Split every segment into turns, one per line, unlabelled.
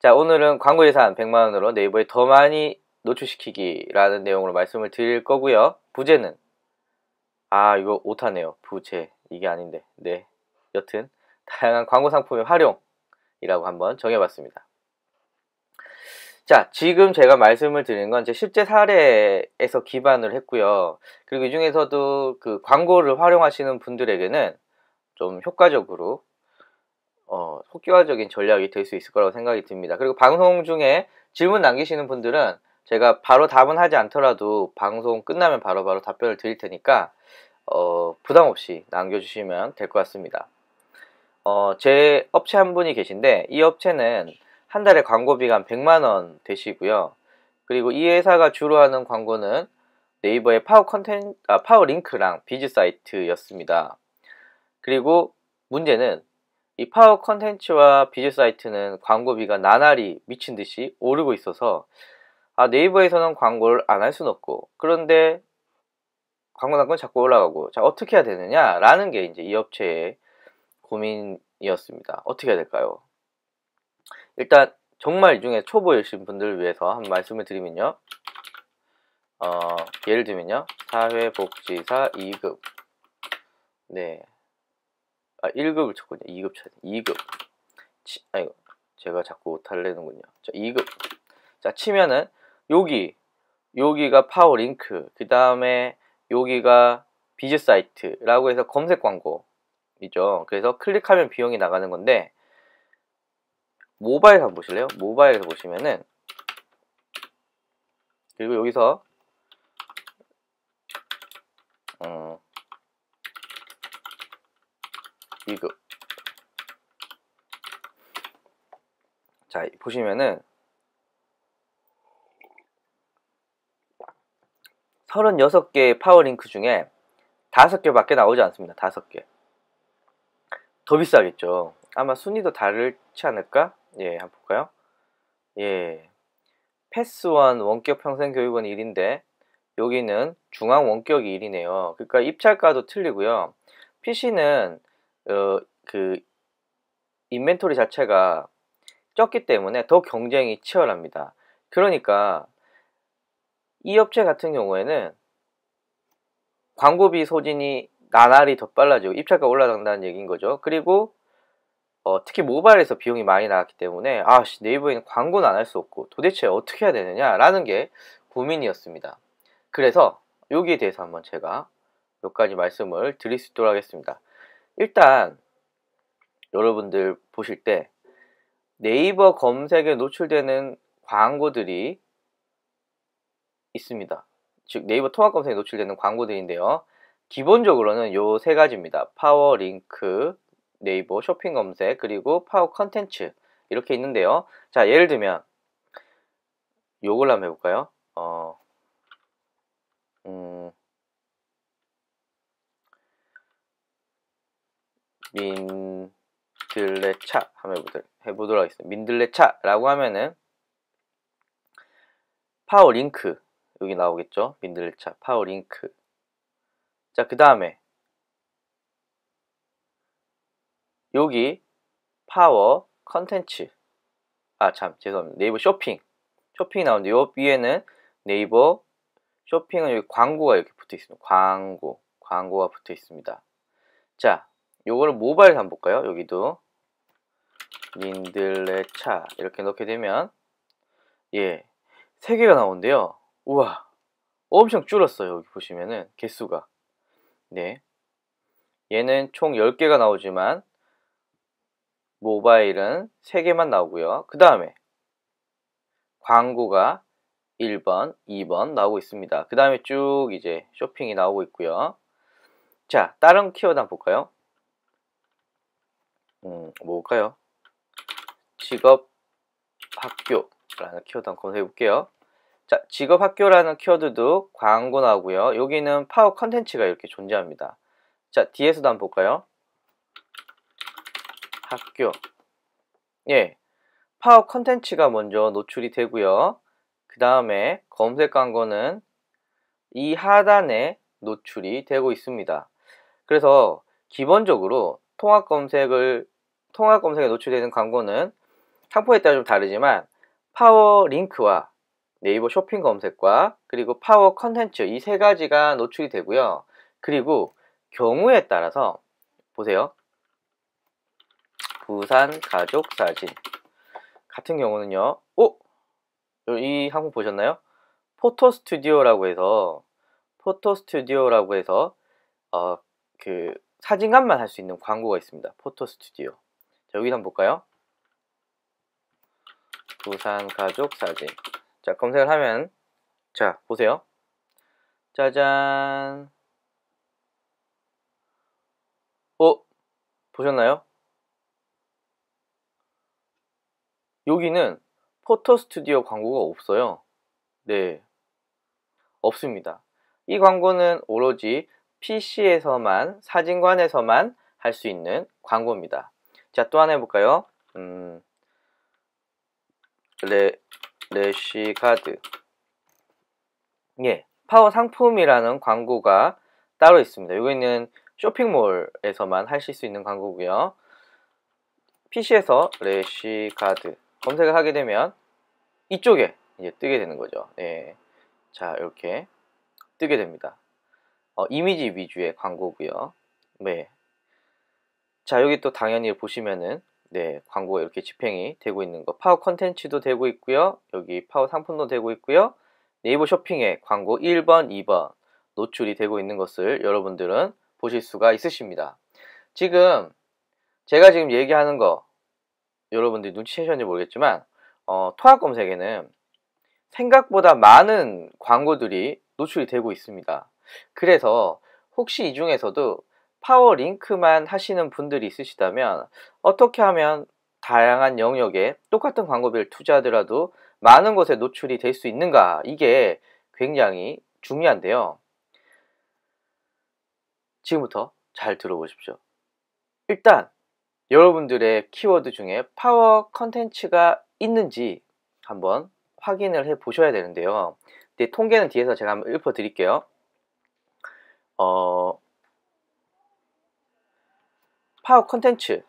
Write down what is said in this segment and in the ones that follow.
자, 오늘은 광고 예산 100만원으로 네이버에 더 많이 노출시키기라는 내용으로 말씀을 드릴 거고요. 부제는 이거 오타네요. 부제 이게 아닌데. 네, 여튼 다양한 광고 상품의 활용이라고 한번 정해봤습니다. 자, 지금 제가 말씀을 드리는 건 제 실제 사례에서 기반을 했고요. 그리고 이 중에서도 그 광고를 활용하시는 분들에게는 좀 효과적인 전략이 될 수 있을 거라고 생각이 듭니다. 그리고 방송 중에 질문 남기시는 분들은 제가 바로 답은 하지 않더라도 방송 끝나면 바로바로 답변을 드릴 테니까 부담 없이 남겨주시면 될 것 같습니다. 제 업체 한 분이 계신데 이 업체는 한 달에 광고비가 한 100만원 되시고요. 그리고 이 회사가 주로 하는 광고는 네이버의 파워 링크랑 비즈 사이트였습니다. 그리고 문제는 이 파워 컨텐츠와 비즈 사이트는 광고비가 나날이 미친 듯이 오르고 있어서 네이버에서는 광고를 안 할 수는 없고, 그런데 광고 단가는 자꾸 올라가고, 자, 어떻게 해야 되느냐 라는 게 이제 이 업체의 고민이었습니다. 어떻게 해야 될까요? 일단 정말 이 중에 초보이신 분들을 위해서 한번 말씀을 드리면요, 예를 들면요, 사회복지사 2급, 네, 1급을 쳤거든요. 2급 쳐야 돼. 2급. 아이고, 제가 자꾸 탈내는군요. 자, 2급. 자, 치면은 여기가 파워 링크, 그 다음에 여기가 비즈 사이트라고 해서 검색 광고이죠. 그래서 클릭하면 비용이 나가는 건데, 모바일 한번 보실래요? 모바일에서 보시면은, 그리고 여기서 2급. 자, 보시면은 36개의 파워링크 중에 5개밖에 나오지 않습니다. 5개. 더 비싸겠죠. 아마 순위도 다르지 않을까? 예, 한번 볼까요? 예. 패스1 원격 평생교육원 1인데 여기는 중앙 원격이 1이네요. 그러니까 입찰가도 틀리고요. PC는 그 인벤토리 자체가 적기 때문에 더 경쟁이 치열합니다. 그러니까 이 업체 같은 경우에는 광고비 소진이 나날이 더 빨라지고 입찰가 올라간다는 얘기인 거죠. 그리고 특히 모바일에서 비용이 많이 나왔기 때문에 네이버에는 광고는 안 할 수 없고 도대체 어떻게 해야 되느냐라는 게 고민이었습니다. 그래서 여기에 대해서 한번 제가 몇 가지 말씀을 드릴 수 있도록 하겠습니다. 일단 여러분들 보실 때 네이버 검색에 노출되는 광고들이 있습니다. 즉 네이버 통합 검색에 노출되는 광고들인데요. 기본적으로는 요 세 가지입니다. 파워 링크, 네이버 쇼핑 검색, 그리고 파워 컨텐츠 이렇게 있는데요. 자, 예를 들면 요걸 한번 해볼까요? 민들레차 한번 해보도록 하겠습니다. 민들레차라고 하면은 파워 링크 여기 나오겠죠? 민들레차 파워 링크. 자, 그 다음에 여기 파워 컨텐츠, 죄송합니다. 네이버 쇼핑이 나오는데 요 위에는 네이버 쇼핑은 여기 광고가 이렇게 붙어 있습니다. 광고가 붙어 있습니다. 자, 요거를 모바일에서 한번 볼까요? 여기도 민들레차 이렇게 넣게 되면 3개가 나오는데요. 우와, 엄청 줄었어요. 여기 보시면은 개수가. 네, 얘는 총 10개가 나오지만 모바일은 3개만 나오고요. 그 다음에 광고가 1번, 2번 나오고 있습니다. 그 다음에 쭉 이제 쇼핑이 나오고 있고요. 자, 다른 키워드 한번 볼까요? 뭘까요? 직업학교라는 키워드 한번 검색해 볼게요. 자, 직업학교라는 키워드도 광고 나오고요. 여기는 파워 컨텐츠가 이렇게 존재합니다. 자, 뒤에서도 한번 볼까요? 학교. 예, 파워 컨텐츠가 먼저 노출이 되고요. 그 다음에 검색 광고는 이 하단에 노출이 되고 있습니다. 그래서 기본적으로 통합 검색에 노출되는 광고는 상품에 따라 좀 다르지만 파워 링크와 네이버 쇼핑 검색과 그리고 파워 컨텐츠 이 세 가지가 노출이 되고요. 그리고 경우에 따라서 보세요. 부산 가족 사진 같은 경우는요. 이 항목 보셨나요? 포토 스튜디오라고 해서 그 사진관만 할 수 있는 광고가 있습니다. 포토 스튜디오. 자, 여기서 한번 볼까요? 부산 가족 사진. 자, 검색을 하면 자, 보세요. 짜잔. 보셨나요? 여기는 포토 스튜디오 광고가 없어요. 네, 없습니다. 이 광고는 오로지 PC에서만, 사진관에서만 할 수 있는 광고입니다. 자, 또 하나 해볼까요? 래쉬가드. 예, 파워 상품이라는 광고가 따로 있습니다. 여기는 쇼핑몰에서만 하실 수 있는 광고고요. PC에서 래쉬가드 검색을 하게 되면 이쪽에 이제 뜨게 되는 거죠. 네. 자, 이렇게 뜨게 됩니다. 이미지 위주의 광고고요. 네. 자, 여기 또 당연히 보시면은 네, 광고가 이렇게 집행이 되고 있는 거. 파워 컨텐츠도 되고 있고요. 여기 파워 상품도 되고 있고요. 네이버 쇼핑에 광고 1번, 2번 노출이 되고 있는 것을 여러분들은 보실 수가 있으십니다. 제가 지금 얘기하는 거 여러분들이 눈치채셨는지 모르겠지만 통합 검색에는 생각보다 많은 광고들이 노출이 되고 있습니다. 그래서 혹시 이 중에서도 파워 링크만 하시는 분들이 있으시다면 어떻게 하면 다양한 영역에 똑같은 광고비를 투자하더라도 많은 곳에 노출이 될 수 있는가, 이게 굉장히 중요한데요. 지금부터 잘 들어보십시오. 일단 여러분들의 키워드 중에 파워 컨텐츠가 있는지 한번 확인을 해 보셔야 되는데요. 근데 통계는 뒤에서 제가 한번 읊어 드릴게요. 파워 컨텐츠.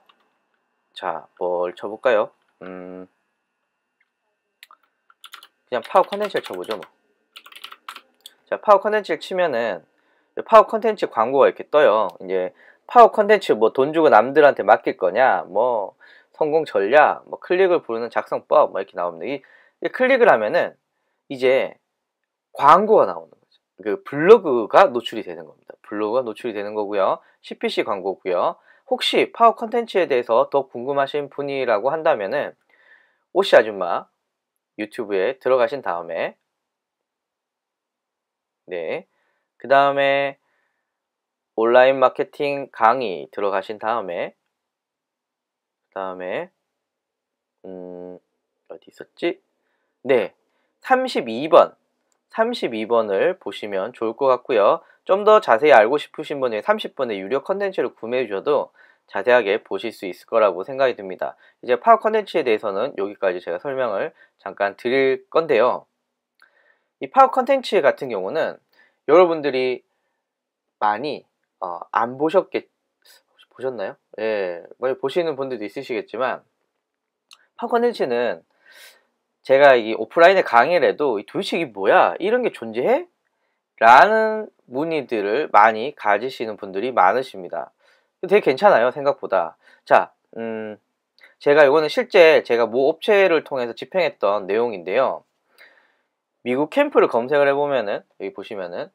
자, 뭘 쳐볼까요? 그냥 파워 컨텐츠를 쳐보죠, 뭐. 자, 파워 컨텐츠를 치면은 파워 컨텐츠 광고가 이렇게 떠요. 이제 파워 컨텐츠 뭐 돈 주고 남들한테 맡길 거냐, 뭐 성공 전략, 뭐 클릭을 부르는 작성법, 뭐 이렇게 나옵니다. 이 클릭을 하면은 이제 광고가 나오는 거죠. 그 블로그가 노출이 되는 겁니다. 블로그가 노출이 되는 거고요. CPC 광고고요. 혹시 파워 컨텐츠에 대해서 더 궁금하신 분이라고 한다면은 오씨 아줌마 유튜브에 들어가신 다음에 네, 그 다음에 온라인 마케팅 강의 들어가신 다음에 어디 있었지? 네, 32번을 보시면 좋을 것 같고요. 좀 더 자세히 알고 싶으신 분은 30분의 유료 컨텐츠를 구매해 주셔도 자세하게 보실 수 있을 거라고 생각이 듭니다. 이제 파워 컨텐츠에 대해서는 여기까지 제가 설명을 잠깐 드릴 건데요. 이 파워 컨텐츠 같은 경우는 여러분들이 많이 안 보셨나요? 예, 보시는 분들도 있으시겠지만 파워 컨텐츠는 제가 이 오프라인에 강의를 해도 도대체 이게 뭐야? 이런 게 존재해? 라는 문의들을 많이 가지시는 분들이 많으십니다. 되게 괜찮아요, 생각보다. 자, 제가 이거는 실제 제가 모 업체를 통해서 집행했던 내용인데요. 미국 캠프를 검색을 해보면은, 여기 보시면은,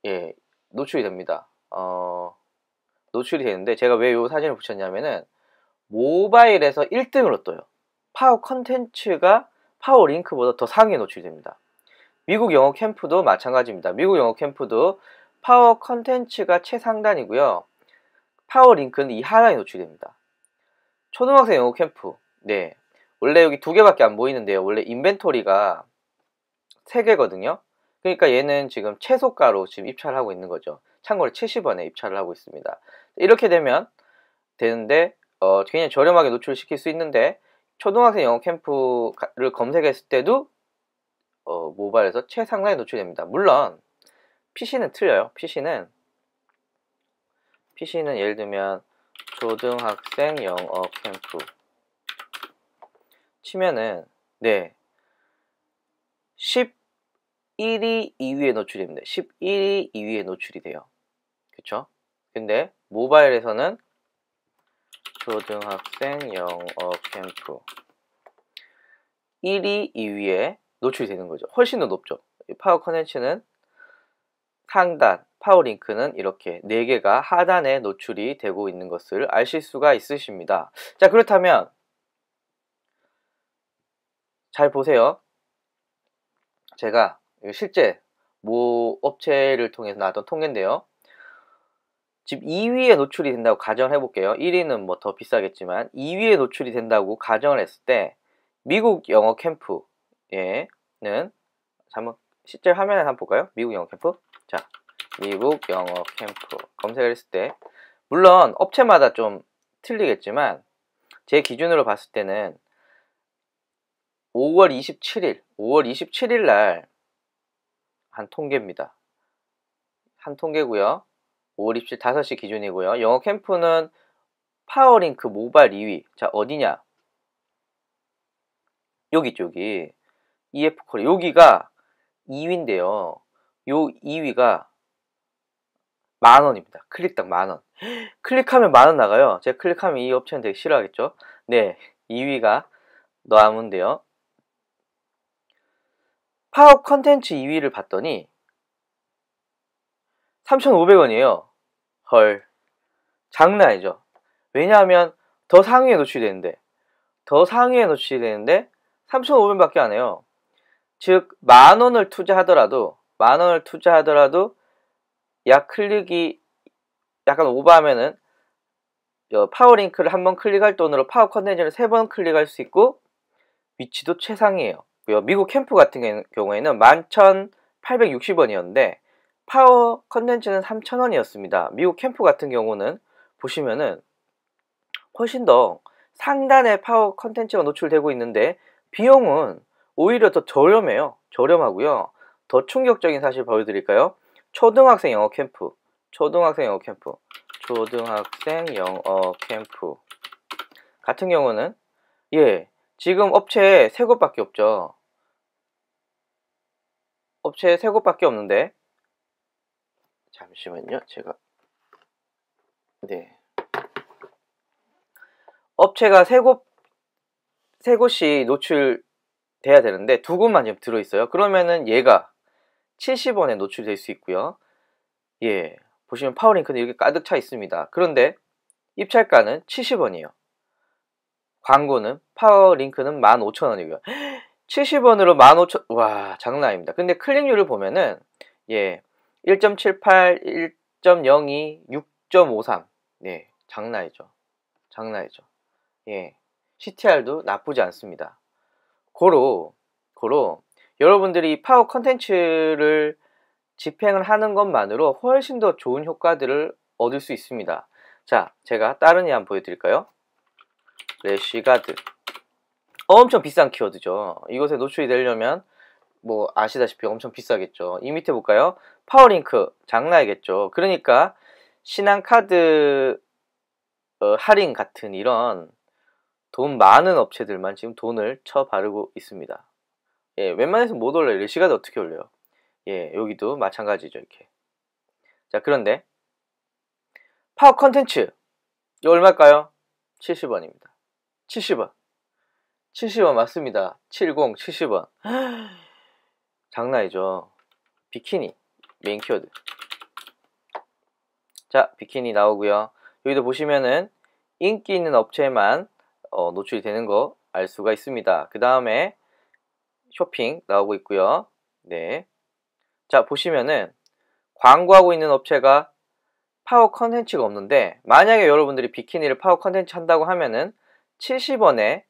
예, 노출이 됩니다. 노출이 되는데, 제가 왜 이 사진을 붙였냐면은, 모바일에서 1등으로 떠요. 파워 컨텐츠가 파워 링크보다 더 상위에 노출이 됩니다. 미국 영어 캠프도 마찬가지입니다. 미국 영어 캠프도 파워 컨텐츠가 최상단이고요. 파워 링크는 이 하단에 노출됩니다. 초등학생 영어 캠프, 네, 원래 여기 두 개밖에 안 보이는데요. 원래 인벤토리가 3개거든요. 그러니까 얘는 지금 최소가로 지금 입찰을 하고 있는 거죠. 참고로 70원에 입찰을 하고 있습니다. 이렇게 되면 되는데 굉장히 저렴하게 노출시킬 수 있는데 초등학생 영어 캠프를 검색했을 때도 모바일에서 최상단에 노출됩니다. 물론 PC는 틀려요. PC는 예를 들면 초등학생 영어 캠프, 치면은 네 11위 2위에 노출이 됩니다. 11위 2위에 노출이 돼요. 그쵸? 근데 모바일에서는 초등학생 영어 캠프 1위 2위에 노출이 되는 거죠. 훨씬 더 높죠. 파워 컨텐츠는 상단, 파워링크는 이렇게 4개가 하단에 노출이 되고 있는 것을 아실 수가 있으십니다. 자, 그렇다면 잘 보세요. 제가 실제 모 업체를 통해서 나왔던 통계인데요. 지금 2위에 노출이 된다고 가정을 해볼게요. 1위는 뭐 더 비싸겠지만 2위에 노출이 된다고 가정을 했을 때 미국 영어 캠프에는 한번 실제 화면에 한번 볼까요? 미국 영어 캠프. 자, 미국 영어 캠프 검색을 했을 때 물론 업체마다 좀 틀리겠지만 제 기준으로 봤을 때는 5월 27일 날 한 통계입니다. 한 통계고요. 5월 27일 5시 기준이고요. 영어 캠프는 파워링크 모바일 2위. 자, 어디냐? 여기 쪽이 EF코리 여기가 2위인데요. 요 2위가 10,000원입니다. 클릭당 10,000원. 클릭하면 10,000원 나가요. 제가 클릭하면 이 업체는 되게 싫어하겠죠? 네, 2위가 남은데요. 파워 컨텐츠 2위를 봤더니 3,500원이에요. 헐, 장난 아니죠? 왜냐하면 더 상위에 노출이 되는데 3,500원밖에 안 해요. 즉 10,000원을 투자하더라도 약 클릭이 약간 오버하면은 파워링크를 한번 클릭할 돈으로 파워 컨텐츠를 3번 클릭할 수 있고 위치도 최상이에요. 미국 캠프 같은 경우에는 11,860원이었는데 파워 컨텐츠는 3,000원이었습니다. 미국 캠프 같은 경우는 보시면은 훨씬 더 상단에 파워 컨텐츠가 노출되고 있는데 비용은 오히려 더 저렴해요. 저렴하고요. 더 충격적인 사실 보여드릴까요? 초등학생 영어 캠프 같은 경우는 지금 업체에 3곳밖에 없죠. 업체에 3곳밖에 없는데 잠시만요. 제가 업체가 3곳이 노출돼야 되는데 2곳만 지금 들어있어요. 그러면은 얘가 70원에 노출될 수 있고요. 보시면 파워링크는 이렇게 가득 차 있습니다. 그런데 입찰가는 70원이에요. 광고는 파워링크는 15,000원이고요. 70원으로 15,000원, 와, 장난 아닙니다. 근데 클릭률을 보면은 1.78, 1.02, 6.53. 네, 장난 아니죠. CTR도 나쁘지 않습니다. 고로 여러분들이 파워 컨텐츠를 집행을 하는 것만으로 훨씬 더 좋은 효과들을 얻을 수 있습니다. 자, 제가 다른 예 한번 보여드릴까요? 래쉬가드. 엄청 비싼 키워드죠. 이것에 노출이 되려면 뭐 아시다시피 엄청 비싸겠죠. 이 밑에 볼까요? 파워링크 장난이겠죠. 그러니까 신한카드 할인 같은 이런 돈 많은 업체들만 지금 돈을 쳐 바르고 있습니다. 웬만해서 못 올려요. 래쉬가드 어떻게 올려요? 여기도 마찬가지죠. 이렇게. 자, 그런데 파워 컨텐츠 이거 얼마일까요? 70원입니다. 70원 맞습니다. 70원 장난이죠. 비키니 메인 키워드. 자, 비키니 나오고요. 여기도 보시면은 인기 있는 업체만 노출이 되는 거 알 수가 있습니다. 그 다음에 쇼핑 나오고 있고요. 자, 보시면은 광고하고 있는 업체가 파워 컨텐츠가 없는데 만약에 여러분들이 비키니를 파워 컨텐츠 한다고 하면은 70원에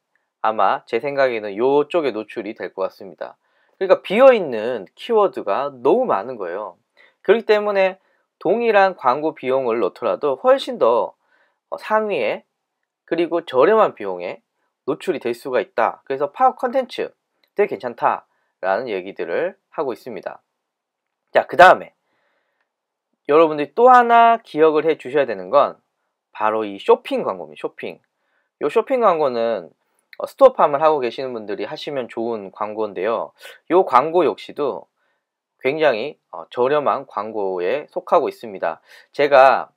아마 제 생각에는 이쪽에 노출이 될 것 같습니다. 그러니까 비어있는 키워드가 너무 많은 거예요. 그렇기 때문에 동일한 광고 비용을 넣더라도 훨씬 더 상위에 그리고 저렴한 비용에 노출이 될 수가 있다. 그래서 파워 컨텐츠 되게 괜찮다라는 얘기들을 하고 있습니다. 자, 그 다음에 여러분들이 또 하나 기억을 해 주셔야 되는 건 바로 이 쇼핑 광고입니다. 쇼핑. 이 쇼핑 광고는 스토어팜을 하고 계시는 분들이 하시면 좋은 광고인데요. 이 광고 역시도 굉장히 저렴한 광고에 속하고 있습니다. 제가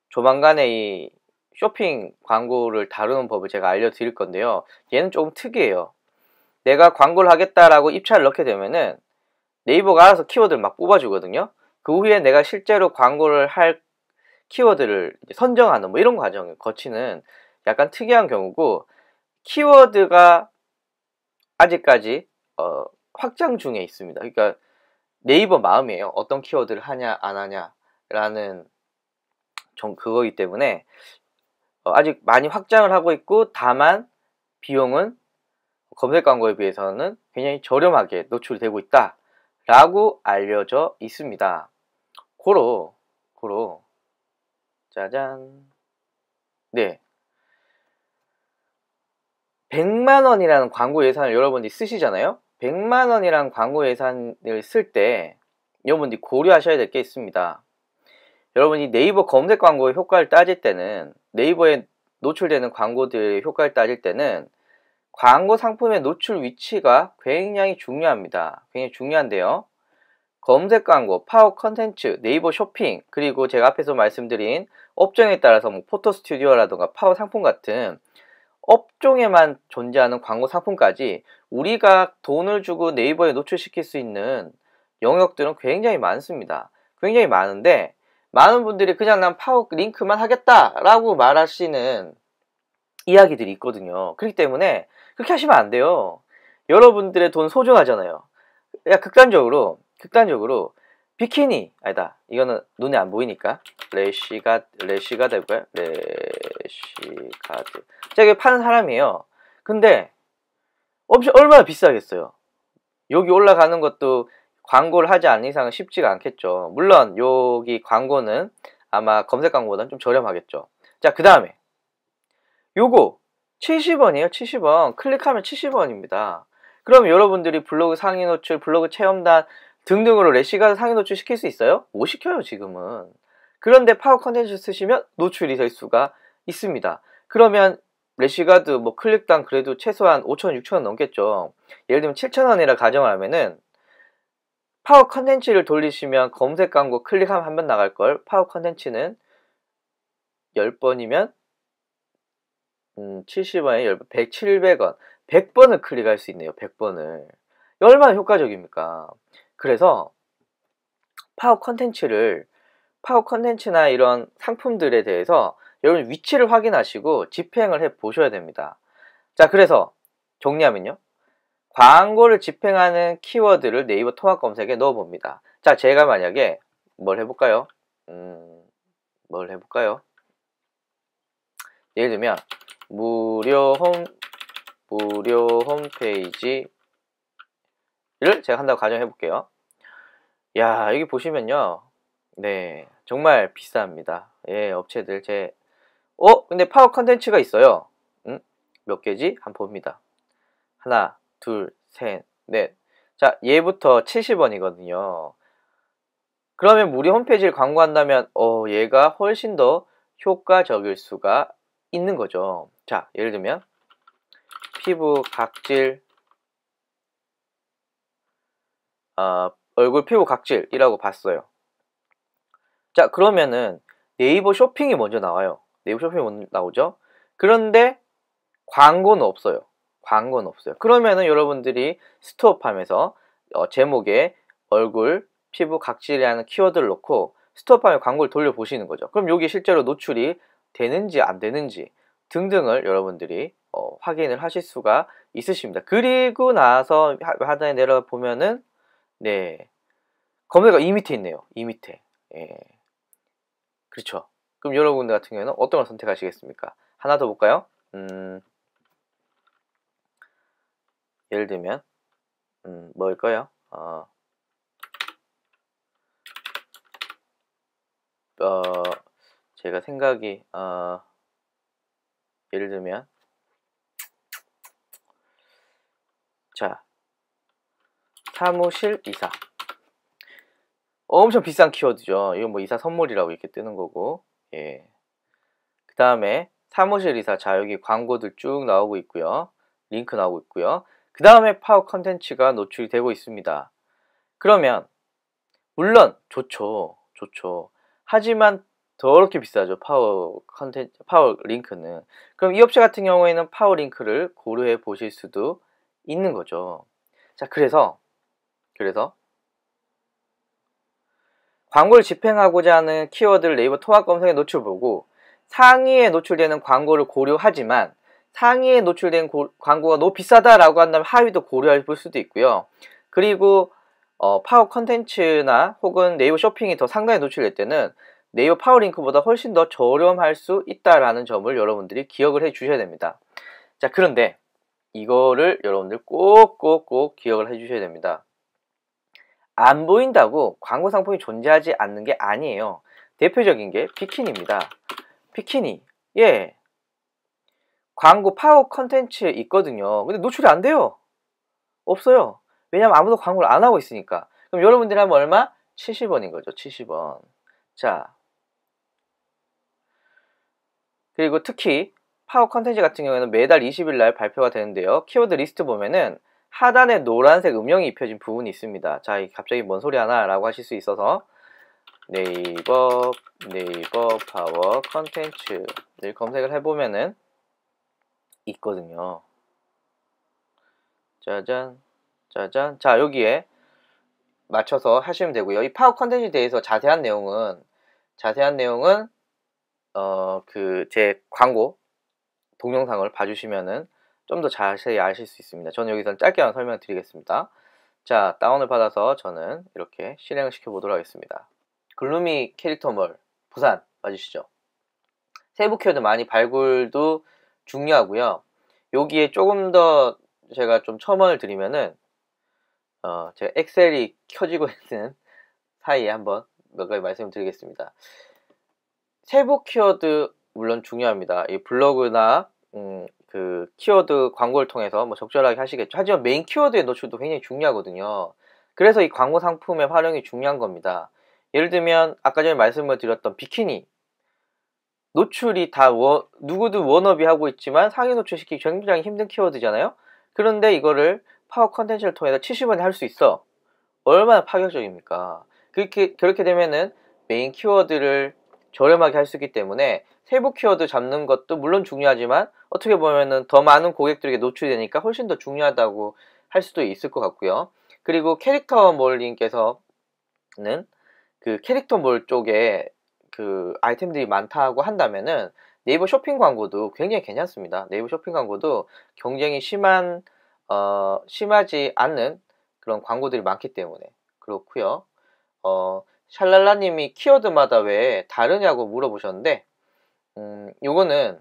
조만간에 이 쇼핑 광고를 다루는 법을 제가 알려드릴 건데요. 얘는 조금 특이해요. 내가 광고를 하겠다라고 입찰을 넣게 되면은 네이버가 알아서 키워드를 막 뽑아주거든요. 그 후에 내가 실제로 광고를 할 키워드를 선정하는 뭐 이런 과정을 거치는 약간 특이한 경우고, 키워드가 아직까지 확장 중에 있습니다. 그러니까 네이버 마음이에요. 어떤 키워드를 하냐 안 하냐라는 그거이기 때문에 아직 많이 확장을 하고 있고, 다만 비용은 검색 광고에 비해서는 굉장히 저렴하게 노출이 되고 있다 라고 알려져 있습니다. 고로 짜잔, 네, 100만원이라는 광고 예산을 여러분들이 쓰시잖아요. 100만원이라는 광고 예산을 쓸 때 여러분들이 고려하셔야 될 게 있습니다. 여러분이 네이버 검색 광고의 효과를 따질 때는, 네이버에 노출되는 광고들의 효과를 따질 때는 광고 상품의 노출 위치가 굉장히 중요합니다. 굉장히 중요한데요. 검색 광고, 파워 컨텐츠, 네이버 쇼핑, 그리고 제가 앞에서 말씀드린 업종에 따라서 뭐 포토 스튜디오라든가 파워 상품 같은 업종에만 존재하는 광고 상품까지 우리가 돈을 주고 네이버에 노출시킬 수 있는 영역들은 굉장히 많습니다. 굉장히 많은데, 많은 분들이 그냥 난 파워 링크만 하겠다라고 말하시는 이야기들이 있거든요. 그렇기 때문에 그렇게 하시면 안 돼요. 여러분들의 돈 소중하잖아요. 야, 극단적으로 비키니, 아니다, 이거는 눈에 안 보이니까 레시가드 해볼까요? 레시가드. 제가 파는 사람이에요. 근데 얼마나 비싸겠어요. 여기 올라가는 것도 광고를 하지 않는 이상은 쉽지가 않겠죠. 물론 여기 광고는 아마 검색 광고보다는 좀 저렴하겠죠. 자, 그 다음에 요거 70원이에요. 70원. 클릭하면 70원입니다. 그럼 여러분들이 블로그 상위 노출, 블로그 체험단 등등으로 레시가드 상위 노출 시킬 수 있어요? 못 시켜요, 지금은. 그런데 파워 컨텐츠 쓰시면 노출이 될 수가 있습니다. 그러면 레시가드 뭐 클릭당 그래도 최소한 5,000원, 6,000원 넘겠죠. 예를 들면 7,000원이라 가정을 하면은 파워 컨텐츠를 돌리시면 검색 광고 클릭하면 한 번 나갈걸, 파워 컨텐츠는 10번이면 70원에 10번, 700원. 100번을 클릭할 수 있네요. 100번을. 얼마나 효과적입니까? 그래서 파워 컨텐츠나 이런 상품들에 대해서 여러분 위치를 확인하시고 집행을 해 보셔야 됩니다. 자, 그래서 정리하면요, 광고를 집행하는 키워드를 네이버 통합 검색에 넣어 봅니다. 자, 제가 만약에 뭘 해볼까요? 예를 들면 무료 홈페이지를 제가 한다고 가정해 볼게요. 야, 여기 보시면요, 네, 정말 비쌉니다. 예, 업체들 근데 파워 컨텐츠가 있어요. 몇 개지? 한번 봅니다. 하나, 둘, 셋, 넷. 자, 얘부터 70원이거든요. 그러면 무료 홈페이지를 광고한다면 얘가 훨씬 더 효과적일 수가 있는 거죠. 자, 예를 들면 피부 각질, 얼굴 피부 각질이라고 봤어요. 자, 그러면은 네이버 쇼핑이 먼저 나와요. 네이버 쇼핑이 먼저 나오죠. 그런데 광고는 없어요. 그러면은 여러분들이 스토어팜에서 제목에 얼굴 피부 각질이라는 키워드를 넣고 스토어팜에 광고를 돌려보시는 거죠. 그럼 여기 실제로 노출이 되는지 안 되는지 등등을 여러분들이 확인을 하실 수가 있으십니다. 그리고 나서 하단에 내려가 보면은, 네, 검색어가 이 밑에 있네요. 이 밑에. 예. 그렇죠. 그럼 여러분들 같은 경우에는 어떤 걸 선택하시겠습니까? 하나 더 볼까요? 예를 들면 뭘까요? 제가 생각이 예를 들면, 자, 사무실 이사. 엄청 비싼 키워드죠. 이건 뭐 이사 선물이라고 이렇게 뜨는 거고, 예. 그 다음에 사무실 이사. 자, 여기 광고들 쭉 나오고 있고요. 링크 나오고 있고요. 그 다음에 파워 컨텐츠가 노출이 되고 있습니다. 그러면 물론 좋죠. 하지만 더럽게 비싸죠. 파워 컨텐츠, 파워 링크는. 그럼 이 업체 같은 경우에는 파워 링크를 고려해 보실 수도 있는 거죠. 자, 그래서 광고를 집행하고자 하는 키워드를 네이버 통합 검색에 노출보고 상위에 노출되는 광고를 고려하지만 상위에 노출된 광고가 너무 비싸다라고 한다면 하위도 고려해 볼 수도 있고요. 그리고 파워 컨텐츠나 혹은 네이버 쇼핑이 더 상단에 노출될 때는 네이버 파워 링크보다 훨씬 더 저렴할 수 있다라는 점을 여러분들이 기억을 해 주셔야 됩니다. 자, 그런데 이거를 여러분들 꼭 기억을 해 주셔야 됩니다. 안 보인다고 광고 상품이 존재하지 않는 게 아니에요. 대표적인 게 비키니입니다. 비키니. 예. 광고 파워 컨텐츠에 있거든요. 근데 노출이 안 돼요. 없어요. 왜냐면 아무도 광고를 안 하고 있으니까. 그럼 여러분들이 하면 얼마? 70원인 거죠. 70원. 자. 그리고 특히 파워 컨텐츠 같은 경우에는 매달 20일 날 발표가 되는데요. 키워드 리스트 보면은 하단에 노란색 음영이 입혀진 부분이 있습니다. 자, 갑자기 뭔 소리 하나 라고 하실 수 있어서 네이버 파워 컨텐츠를 검색을 해보면은 있거든요. 짜잔. 자, 여기에 맞춰서 하시면 되고요. 이 파워 컨텐츠에 대해서 자세한 내용은 제 광고 동영상을 봐주시면은 좀 더 자세히 아실 수 있습니다. 저는 여기서 짧게 설명을 드리겠습니다. 자, 다운을 받아서 저는 이렇게 실행을 시켜보도록 하겠습니다. 글루미 캐릭터몰 부산 맞으시죠? 세부 키워드 많이 발굴도 중요하고요. 여기에 조금 더 제가 좀 첨언을 드리면은 제가 엑셀이 켜지고 있는 사이에 한번 몇 가지 말씀을 드리겠습니다. 세부 키워드 물론 중요합니다. 이 블로그나 그 키워드 광고를 통해서 뭐 적절하게 하시겠죠. 하지만 메인 키워드의 노출도 굉장히 중요하거든요. 그래서 이 광고 상품의 활용이 중요한 겁니다. 예를 들면 아까 전에 말씀을 드렸던 비키니 노출이 다 누구도 워너비 하고 있지만 상위 노출시키기 굉장히 힘든 키워드잖아요. 그런데 이거를 파워 컨텐츠를 통해서 70원에 할 수 있어. 얼마나 파격적입니까? 그렇게 되면은 메인 키워드를 저렴하게 할 수 있기 때문에 세부 키워드 잡는 것도 물론 중요하지만 어떻게 보면은 더 많은 고객들에게 노출이 되니까 훨씬 더 중요하다고 할 수도 있을 것 같고요. 그리고 캐릭터 몰님께서는 그 캐릭터 몰 쪽에 그 아이템들이 많다고 한다면은 네이버 쇼핑 광고도 굉장히 괜찮습니다. 네이버 쇼핑 광고도 경쟁이 심하지 않는 그런 광고들이 많기 때문에 그렇고요. 샬랄라님이 키워드마다 왜 다르냐고 물어보셨는데 요거는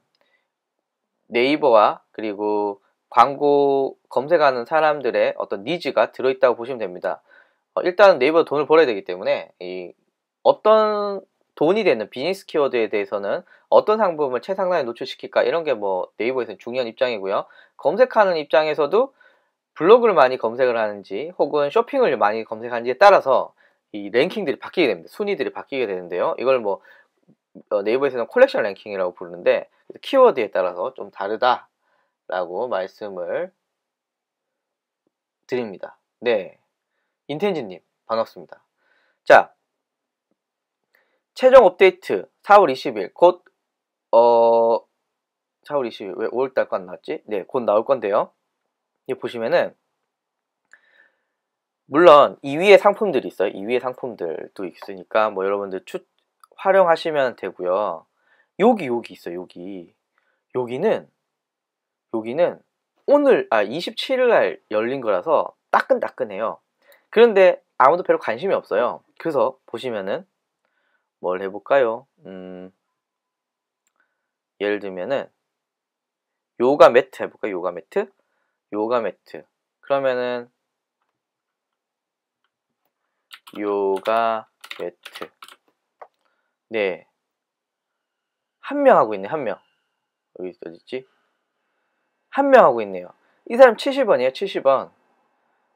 네이버와 그리고 광고 검색하는 사람들의 어떤 니즈가 들어있다고 보시면 됩니다. 일단 네이버 돈을 벌어야 되기 때문에 어떤 돈이 되는 비즈니스 키워드에 대해서는 어떤 상품을 최상단에 노출시킬까 이런 게 뭐 네이버에서는 중요한 입장이고요. 검색하는 입장에서도 블로그를 많이 검색을 하는지 혹은 쇼핑을 많이 검색하는지에 따라서 이 랭킹들이 바뀌게 됩니다. 순위들이 바뀌게 되는데요. 이걸 뭐 네이버에서는 콜렉션 랭킹이라고 부르는데 키워드에 따라서 좀 다르다라고 말씀을 드립니다. 네, 인텐지님 반갑습니다. 자, 최종 업데이트 4월 20일 곧 4월 20일 왜 5월달 거 안 나왔지? 네, 곧 나올 건데요. 여기 보시면은 물론 2위의 상품들이 있어요. 2위의 상품들도 있으니까 뭐 여러분들 활용하시면 되고요. 여기 있어요. 여기는 오늘 27일 날 열린 거라서 따끈따끈해요. 그런데 아무도 별로 관심이 없어요. 그래서 보시면은 뭘 해볼까요? 예를 들면은 요가 매트 해볼까요? 요가 매트 그러면은 요가 매트 네, 한 명 하고 있네. 한 명 여기 어딨지? 한 명 하고 있네요. 이 사람 70원이에요. 70원.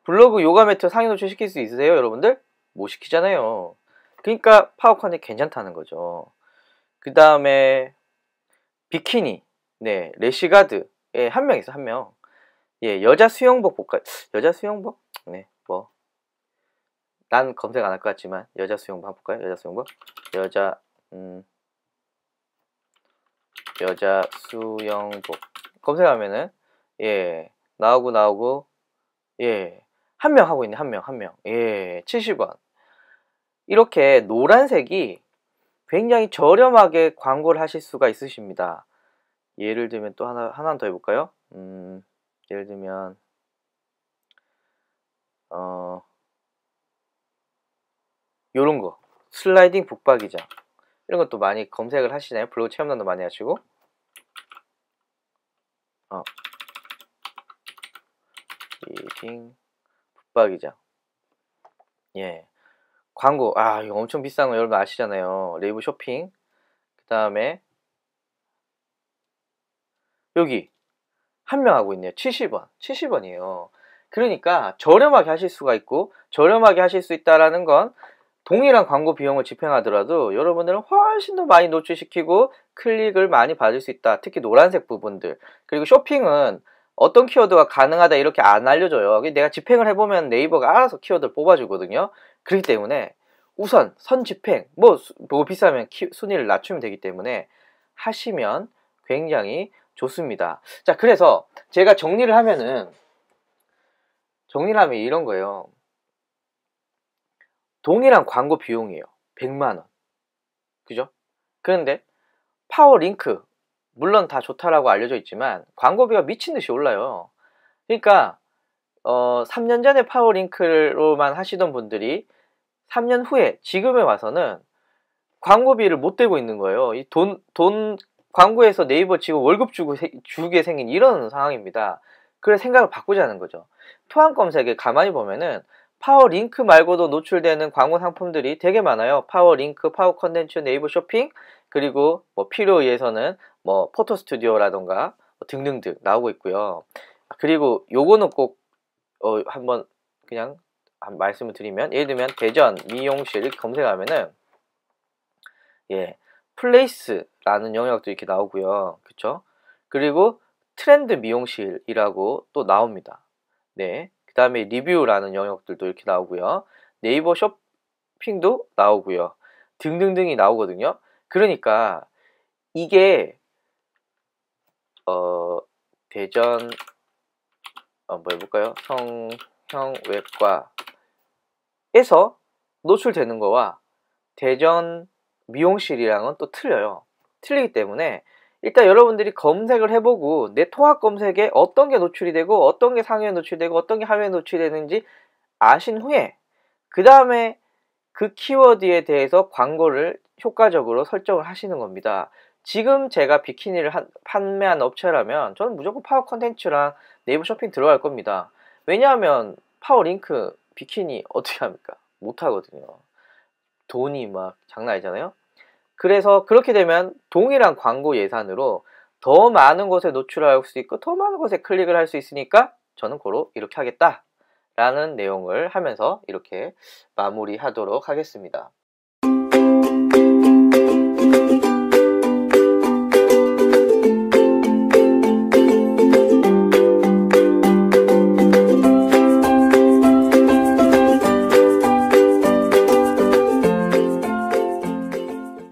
블로그 요가 매트 상위 노출 시킬 수 있으세요? 여러분들? 못 시키잖아요. 그러니까 파워 컨텐츠 괜찮다는 거죠. 그 다음에 비키니 네, 래시가드. 예, 한 명 있어, 한 명. 예, 여자 수영복 볼까요? 여자 수영복? 네, 뭐. 난 검색 안 할 것 같지만, 여자 수영복 한번 볼까요? 여자 수영복? 여자, 여자 수영복. 검색하면은, 예, 나오고, 예, 한 명 하고 있네, 한 명. 예, 70원. 이렇게 노란색이 굉장히 저렴하게 광고를 하실 수가 있으십니다. 예를 들면 또 하나 더 해볼까요? 예를 들면, 요런 거. 슬라이딩 북박이장. 이런 것도 많이 검색을 하시나요? 블로그 체험단도 많이 하시고. 슬라이딩 북박이장. 예. 광고. 아, 이거 엄청 비싼 거 여러분 아시잖아요. 레이브 쇼핑. 그 다음에, 여기. 한 명 하고 있네요. 70원. 70원이에요. 그러니까 저렴하게 하실 수가 있고, 저렴하게 하실 수 있다라는 건 동일한 광고 비용을 집행하더라도 여러분들은 훨씬 더 많이 노출시키고 클릭을 많이 받을 수 있다. 특히 노란색 부분들. 그리고 쇼핑은 어떤 키워드가 가능하다 이렇게 안 알려줘요. 내가 집행을 해보면 네이버가 알아서 키워드를 뽑아주거든요. 그렇기 때문에 우선 선집행, 뭐 비싸면 순위를 낮추면 되기 때문에 하시면 굉장히 좋습니다. 자, 그래서 제가 정리를 하면 이런 거예요. 동일한 광고 비용이에요. 100만원. 그죠? 그런데 파워링크, 물론 다 좋다라고 알려져 있지만 광고비가 미친듯이 올라요. 그러니까 3년 전에 파워링크로만 하시던 분들이 3년 후에 지금에 와서는 광고비를 못 대고 있는 거예요. 이 돈 광고에서 네이버 지금 월급 주게 생긴 이런 상황입니다. 그래서 생각을 바꾸자는 거죠. 토한 검색에 가만히 보면은 파워링크 말고도 노출되는 광고 상품들이 되게 많아요. 파워링크, 파워컨텐츠, 네이버 쇼핑, 그리고 뭐 필요에 의해서는 뭐 포토스튜디오라던가 등등등 나오고 있고요. 그리고 요거는 꼭 한번 그냥 말씀을 드리면, 예를 들면 대전 미용실 이렇게 검색하면은 예, 플레이스라는 영역도 이렇게 나오고요. 그쵸? 그리고 트렌드 미용실이라고 또 나옵니다. 네. 그 다음에 리뷰라는 영역들도 이렇게 나오고요. 네이버 쇼핑도 나오고요. 등등등이 나오거든요. 그러니까 이게 대전 뭐 해볼까요? 성형외과에서 노출되는 거와 대전 미용실이랑은 또 틀려요. 틀리기 때문에 일단 여러분들이 검색을 해보고 내 통합 검색에 어떤 게 노출이 되고 어떤 게 상위에 노출되고 어떤 게 하위에 노출되는지 아신 후에 그 다음에 그 키워드에 대해서 광고를 효과적으로 설정을 하시는 겁니다. 지금 제가 비키니를 판매한 업체라면 저는 무조건 파워 컨텐츠랑 네이버 쇼핑 들어갈 겁니다. 왜냐하면 파워 링크 비키니 어떻게 합니까? 못하거든요. 돈이 막 장난 아니잖아요. 그래서 그렇게 되면 동일한 광고 예산으로 더 많은 곳에 노출할 수 있고 더 많은 곳에 클릭을 할 수 있으니까 저는 고로 이렇게 하겠다 라는 내용을 하면서 이렇게 마무리하도록 하겠습니다.